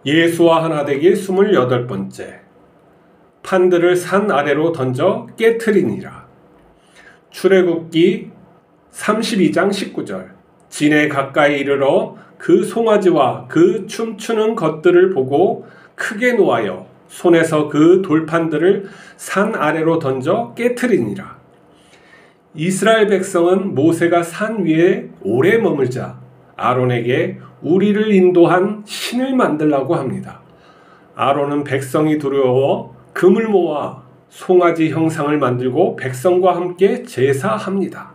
예수와 하나 되기 28번째. 판들을 산 아래로 던져 깨트리니라. 출애굽기 32장 19절. 진에 가까이 이르러 그 송아지와 그 춤추는 것들을 보고 크게 노하여 손에서 그 돌판들을 산 아래로 던져 깨트리니라. 이스라엘 백성은 모세가 산 위에 오래 머물자 아론에게 우리를 인도한 신을 만들라고 합니다. 아론은 백성이 두려워 금을 모아 송아지 형상을 만들고 백성과 함께 제사합니다.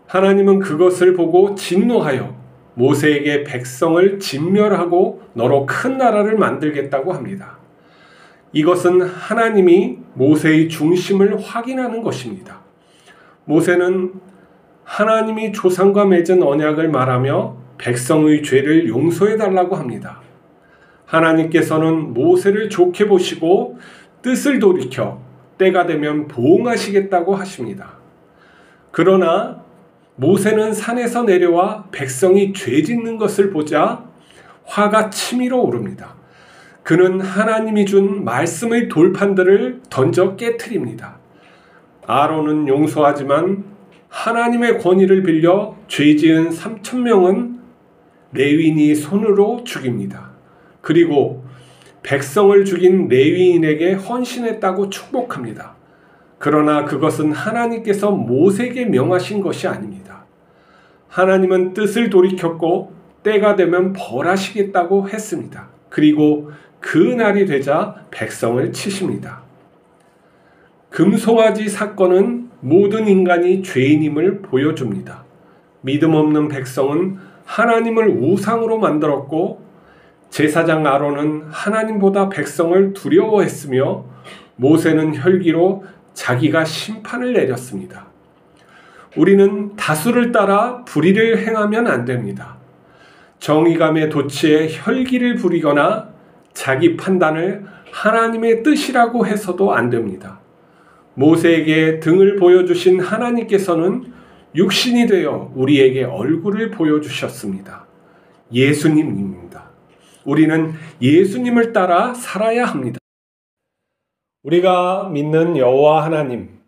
하나님은 그것을 보고 진노하여 모세에게 백성을 진멸하고 너로 큰 나라를 만들겠다고 합니다. 이것은 하나님이 모세의 중심을 확인하는 것입니다. 모세는 하나님이 조상과 맺은 언약을 말하며 백성의 죄를 용서해 달라고 합니다. 하나님께서는 모세를 좋게 보시고 뜻을 돌이켜 때가 되면 보응하시겠다고 하십니다. 그러나 모세는 산에서 내려와 백성이 죄 짓는 것을 보자 화가 치밀어 오릅니다. 그는 하나님이 준 말씀의 돌판들을 던져 깨트립니다. 아론은 용서하지만 하나님의 권위를 빌려 죄 지은 3,000명은 레위인이 손으로 죽입니다. 그리고 백성을 죽인 레위인에게 헌신했다고 축복합니다. 그러나 그것은 하나님께서 모세에게 명하신 것이 아닙니다. 하나님은 뜻을 돌이켰고 때가 되면 벌하시겠다고 했습니다. 그리고 그 날이 되자 백성을 치십니다. 금송아지 사건은 모든 인간이 죄인임을 보여줍니다. 믿음 없는 백성은 하나님을 우상으로 만들었고 제사장 아론은 하나님보다 백성을 두려워했으며 모세는 혈기로 자기가 심판을 내렸습니다. 우리는 다수를 따라 불의를 행하면 안 됩니다. 정의감에 도취해 혈기를 부리거나 자기 판단을 하나님의 뜻이라고 해서도 안 됩니다. 모세에게 등을 보여주신 하나님께서는 육신이 되어 우리에게 얼굴을 보여주셨습니다. 예수님입니다. 우리는 예수님을 따라 살아야 합니다. 우리가 믿는 여호와 하나님,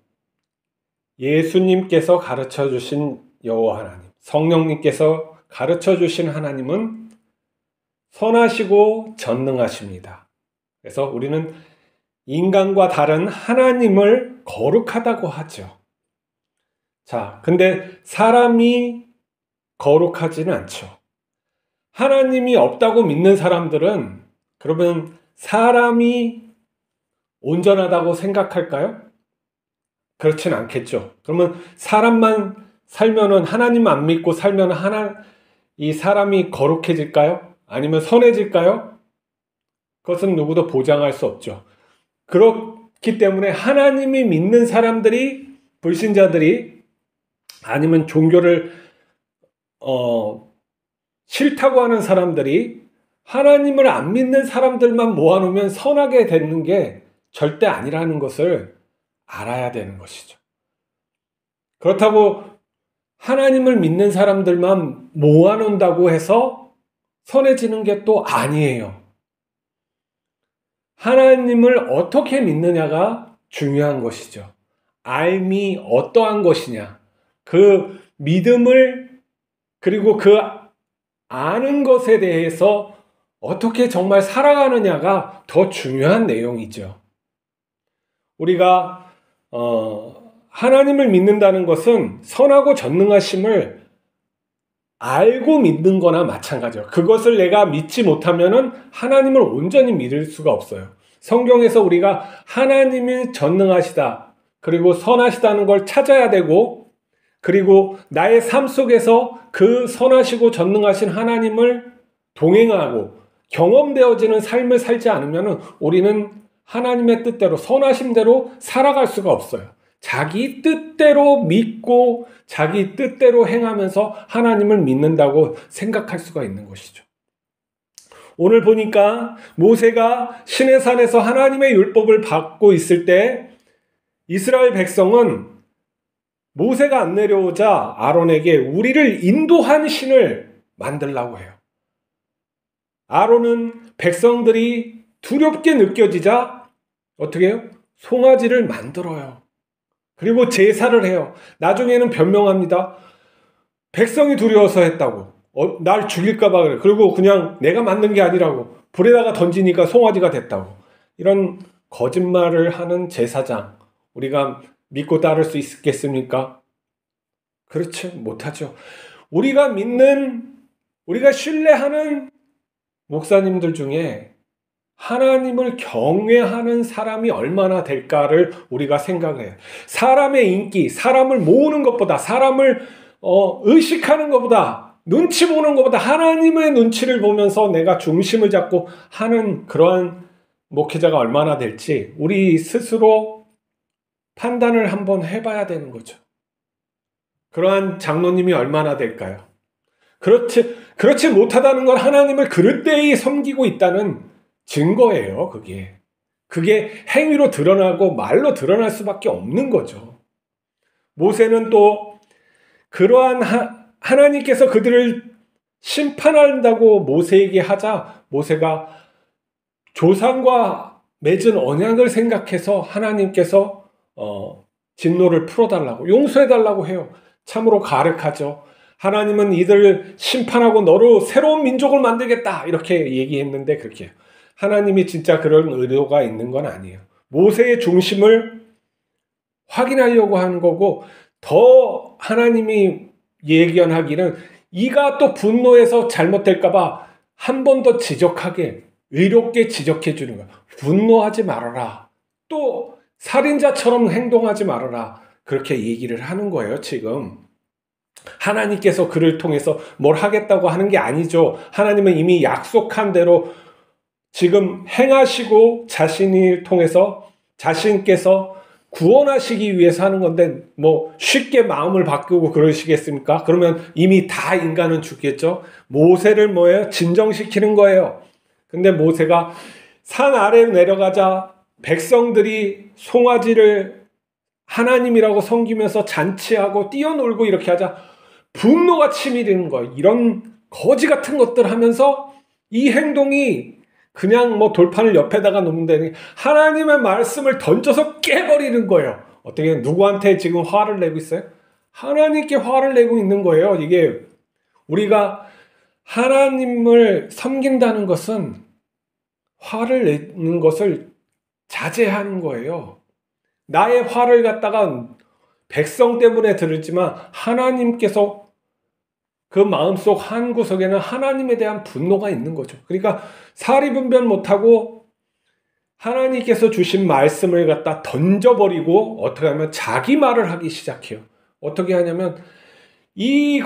예수님께서 가르쳐 주신 여호와 하나님, 성령님께서 가르쳐 주신 하나님은 선하시고 전능하십니다. 그래서 우리는 인간과 다른 하나님을 거룩하다고 하죠. 자, 근데 사람이 거룩하지는 않죠. 하나님이 없다고 믿는 사람들은 그러면 사람이 온전하다고 생각할까요? 그렇진 않겠죠. 그러면 사람만 살면은 하나님 안 믿고 살면 이 사람이 거룩해질까요? 아니면 선해질까요? 그것은 누구도 보장할 수 없죠. 그렇기 때문에 하나님이 믿는 사람들이, 불신자들이 아니면 종교를 싫다고 하는 사람들이 하나님을 안 믿는 사람들만 모아놓으면 선하게 되는 게 절대 아니라는 것을 알아야 되는 것이죠. 그렇다고 하나님을 믿는 사람들만 모아놓는다고 해서 선해지는 게 또 아니에요. 하나님을 어떻게 믿느냐가 중요한 것이죠. 알미 어떠한 것이냐. 그 믿음을 그리고 그 아는 것에 대해서 어떻게 정말 살아가느냐가 더 중요한 내용이죠. 우리가 하나님을 믿는다는 것은 선하고 전능하심을 알고 믿는 거나 마찬가지예요. 그것을 내가 믿지 못하면은 하나님을 온전히 믿을 수가 없어요. 성경에서 우리가 하나님이 전능하시다, 그리고 선하시다는 걸 찾아야 되고, 그리고 나의 삶 속에서 그 선하시고 전능하신 하나님을 동행하고 경험되어지는 삶을 살지 않으면 우리는 하나님의 뜻대로 선하심대로 살아갈 수가 없어요. 자기 뜻대로 믿고 자기 뜻대로 행하면서 하나님을 믿는다고 생각할 수가 있는 것이죠. 오늘 보니까 모세가 시내산에서 하나님의 율법을 받고 있을 때 이스라엘 백성은 모세가 안 내려오자 아론에게 우리를 인도한 신을 만들라고 해요. 아론은 백성들이 두렵게 느껴지자 어떻게 해요? 송아지를 만들어요. 그리고 제사를 해요. 나중에는 변명합니다. 백성이 두려워서 했다고. 날 죽일까봐 그래. 그리고 그냥 내가 만든 게 아니라고. 불에다가 던지니까 송아지가 됐다고. 이런 거짓말을 하는 제사장. 우리가 믿고 따를 수 있겠습니까? 그렇지 못하죠. 우리가 신뢰하는 목사님들 중에 하나님을 경외하는 사람이 얼마나 될까를 우리가 생각을 해요. 사람의 인기, 사람을 모으는 것보다, 사람을 의식하는 것보다, 눈치 보는 것보다 하나님의 눈치를 보면서 내가 중심을 잡고 하는 그러한 목회자가 얼마나 될지 우리 스스로 판단을 한번 해봐야 되는 거죠. 그러한 장로님이 얼마나 될까요? 그렇지 못하다는 건 하나님을 그릇되이 섬기고 있다는 증거예요, 그게 행위로 드러나고 말로 드러날 수밖에 없는 거죠. 모세는 또 그러한 하나님께서 그들을 심판한다고 모세에게 하자 모세가 조상과 맺은 언약을 생각해서 하나님께서 진노를 풀어달라고 용서해달라고 해요. 참으로 가륵하죠. 하나님은 이들을 심판하고 너로 새로운 민족을 만들겠다 이렇게 얘기했는데 그렇게 하나님이 진짜 그런 의도가 있는 건 아니에요. 모세의 중심을 확인하려고 하는 거고 더 하나님이 예견하기는 이가 또 분노해서 잘못될까봐 한 번 더 지적하게 의롭게 지적해 주는 거야. 분노하지 말아라. 또 살인자처럼 행동하지 말아라. 그렇게 얘기를 하는 거예요, 지금. 하나님께서 그를 통해서 뭘 하겠다고 하는 게 아니죠. 하나님은 이미 약속한 대로 지금 행하시고 자신을 통해서 자신께서 구원하시기 위해서 하는 건데 뭐 쉽게 마음을 바꾸고 그러시겠습니까? 그러면 이미 다 인간은 죽겠죠. 모세를 뭐예요? 진정시키는 거예요. 근데 모세가 산 아래로 내려가자 백성들이 송아지를 하나님이라고 섬기면서 잔치하고 뛰어놀고 이렇게 하자 분노가 치밀는 거예요. 이런 거지 같은 것들 하면서 이 행동이 그냥 뭐 돌판을 옆에다가 놓으면 되니 하나님의 말씀을 던져서 깨버리는 거예요. 어떻게 누구한테 지금 화를 내고 있어요? 하나님께 화를 내고 있는 거예요. 이게 우리가 하나님을 섬긴다는 것은 화를 내는 것을 자제하는 거예요. 나의 화를 갖다가 백성 때문에 들었지만 하나님께서 그 마음속 한 구석에는 하나님에 대한 분노가 있는 거죠. 그러니까 사리분별 못하고 하나님께서 주신 말씀을 갖다 던져버리고 어떻게 하면 자기 말을 하기 시작해요. 어떻게 하냐면 이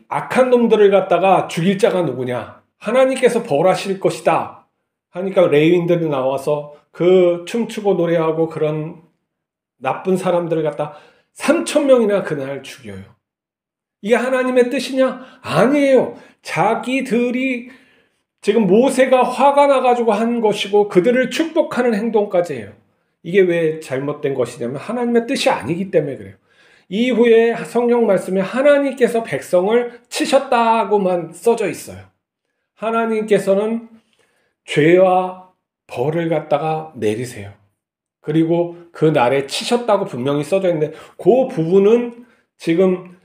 악한 놈들을 갖다가 죽일 자가 누구냐? 하나님께서 벌하실 것이다. 하니까 레위인들이 나와서 그 춤추고 노래하고 그런 나쁜 사람들을 갖다 3,000명이나 그날 죽여요. 이게 하나님의 뜻이냐? 아니에요. 자기들이 지금 모세가 화가 나가지고 한 것이고 그들을 축복하는 행동까지 해요. 이게 왜 잘못된 것이냐면 하나님의 뜻이 아니기 때문에 그래요. 이후에 성경 말씀에 하나님께서 백성을 치셨다고만 써져 있어요. 하나님께서는 죄와 벌을 갖다가 내리세요. 그리고 그 날에 치셨다고 분명히 써져 있는데 그 부분은 지금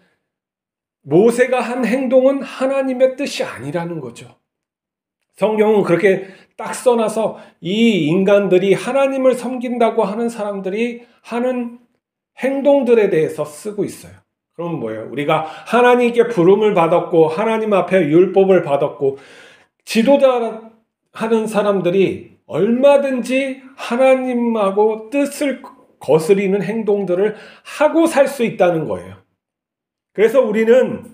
모세가 한 행동은 하나님의 뜻이 아니라는 거죠. 성경은 그렇게 딱 써놔서 이 인간들이 하나님을 섬긴다고 하는 사람들이 하는 행동들에 대해서 쓰고 있어요. 그럼 뭐예요? 우리가 하나님께 부름을 받았고 하나님 앞에 율법을 받았고 지도자 하는 사람들이 얼마든지 하나님하고 뜻을 거스리는 행동들을 하고 살 수 있다는 거예요. 그래서 우리는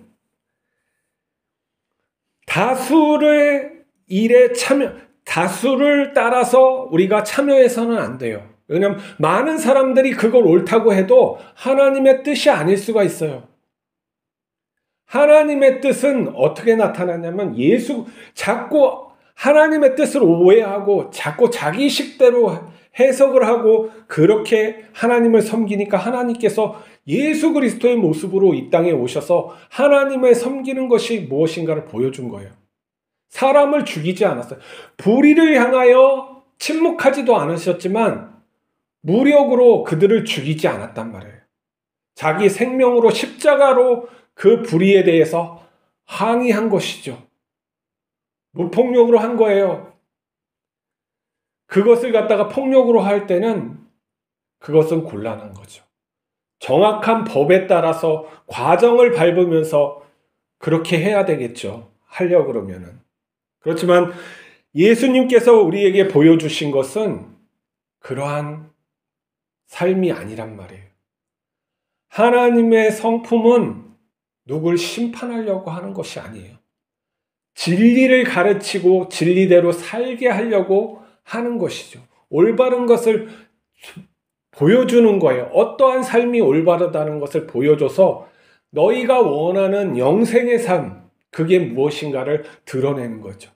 다수를 따라서 우리가 참여해서는 안 돼요. 왜냐하면 많은 사람들이 그걸 옳다고 해도 하나님의 뜻이 아닐 수가 있어요. 하나님의 뜻은 어떻게 나타나냐면 자꾸 하나님의 뜻을 오해하고 자꾸 자기 식대로 해석을 하고 그렇게 하나님을 섬기니까 하나님께서 예수 그리스도의 모습으로 이 땅에 오셔서 하나님을 섬기는 것이 무엇인가를 보여준 거예요. 사람을 죽이지 않았어요. 불의를 향하여 침묵하지도 않으셨지만 무력으로 그들을 죽이지 않았단 말이에요. 자기 생명으로 십자가로 그 불의에 대해서 항의한 것이죠. 무폭력으로 한 거예요. 그것을 갖다가 폭력으로 할 때는 그것은 곤란한 거죠. 정확한 법에 따라서 과정을 밟으면서 그렇게 해야 되겠죠. 하려고 그러면은. 그렇지만 예수님께서 우리에게 보여주신 것은 그러한 삶이 아니란 말이에요. 하나님의 성품은 누굴 심판하려고 하는 것이 아니에요. 진리를 가르치고 진리대로 살게 하려고 하는 것이죠. 올바른 것을 보여주는 거예요. 어떠한 삶이 올바르다는 것을 보여줘서 너희가 원하는 영생의 삶, 그게 무엇인가를 드러내는 거죠.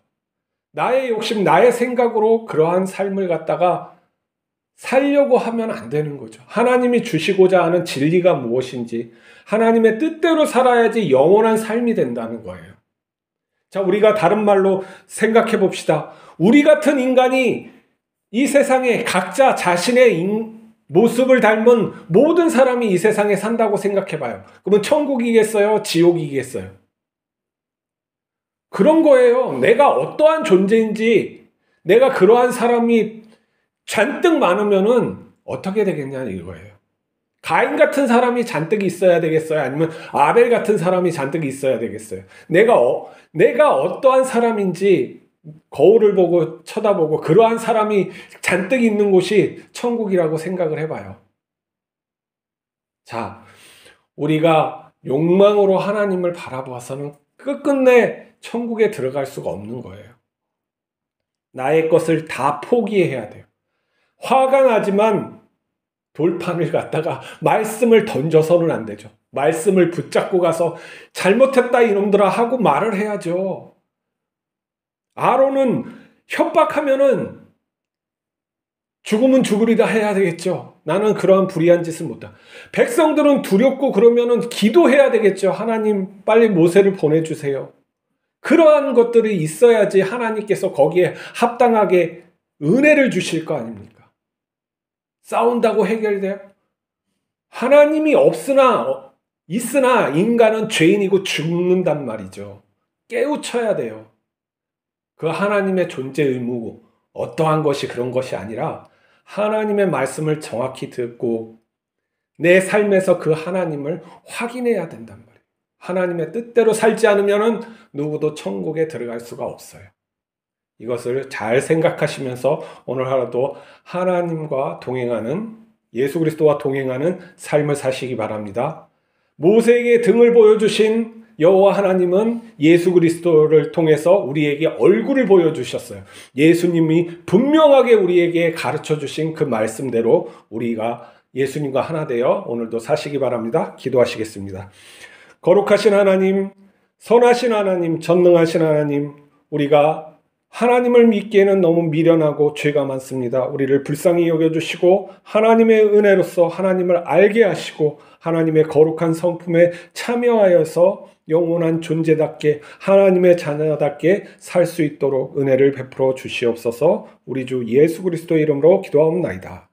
나의 욕심, 나의 생각으로 그러한 삶을 갖다가 살려고 하면 안 되는 거죠. 하나님이 주시고자 하는 진리가 무엇인지 하나님의 뜻대로 살아야지 영원한 삶이 된다는 거예요. 자, 우리가 다른 말로 생각해 봅시다. 우리 같은 인간이 이 세상에 각자 자신의 모습을 닮은 모든 사람이 이 세상에 산다고 생각해 봐요. 그러면 천국이겠어요? 지옥이겠어요? 그런 거예요. 내가 어떠한 존재인지, 내가 그러한 사람이 잔뜩 많으면은 어떻게 되겠냐 이거예요. 가인 같은 사람이 잔뜩 있어야 되겠어요? 아니면 아벨 같은 사람이 잔뜩 있어야 되겠어요? 내가 어떠한 사람인지 거울을 보고 쳐다보고 그러한 사람이 잔뜩 있는 곳이 천국이라고 생각을 해봐요. 자, 우리가 욕망으로 하나님을 바라보아서는 끝끝내 천국에 들어갈 수가 없는 거예요. 나의 것을 다 포기해야 돼요. 화가 나지만 돌판을 갖다가 말씀을 던져서는 안 되죠. 말씀을 붙잡고 가서 잘못했다 이놈들아 하고 말을 해야죠. 아론은 협박하면은 죽으면 죽으리라 해야 되겠죠. 나는 그러한 불의한 짓을 못한다. 백성들은 두렵고 그러면은 기도해야 되겠죠. 하나님 빨리 모세를 보내주세요. 그러한 것들이 있어야지 하나님께서 거기에 합당하게 은혜를 주실 거 아닙니까? 싸운다고 해결돼요? 하나님이 있으나 인간은 죄인이고 죽는단 말이죠. 깨우쳐야 돼요. 그 하나님의 존재 의무고 어떠한 것이 그런 것이 아니라 하나님의 말씀을 정확히 듣고 내 삶에서 그 하나님을 확인해야 된단 말이에요. 하나님의 뜻대로 살지 않으면 누구도 천국에 들어갈 수가 없어요. 이것을 잘 생각하시면서 오늘 하루도 하나님과 동행하는, 예수 그리스도와 동행하는 삶을 사시기 바랍니다. 모세에게 등을 보여주신 여호와 하나님은 예수 그리스도를 통해서 우리에게 얼굴을 보여주셨어요. 예수님이 분명하게 우리에게 가르쳐주신 그 말씀대로 우리가 예수님과 하나 되어 오늘도 사시기 바랍니다. 기도하시겠습니다. 거룩하신 하나님, 선하신 하나님, 전능하신 하나님, 우리가 하나님을 믿기에는 너무 미련하고 죄가 많습니다. 우리를 불쌍히 여겨주시고 하나님의 은혜로서 하나님을 알게 하시고 하나님의 거룩한 성품에 참여하여서 영원한 존재답게 하나님의 자녀답게 살 수 있도록 은혜를 베풀어 주시옵소서. 우리 주 예수 그리스도의 이름으로 기도하옵나이다.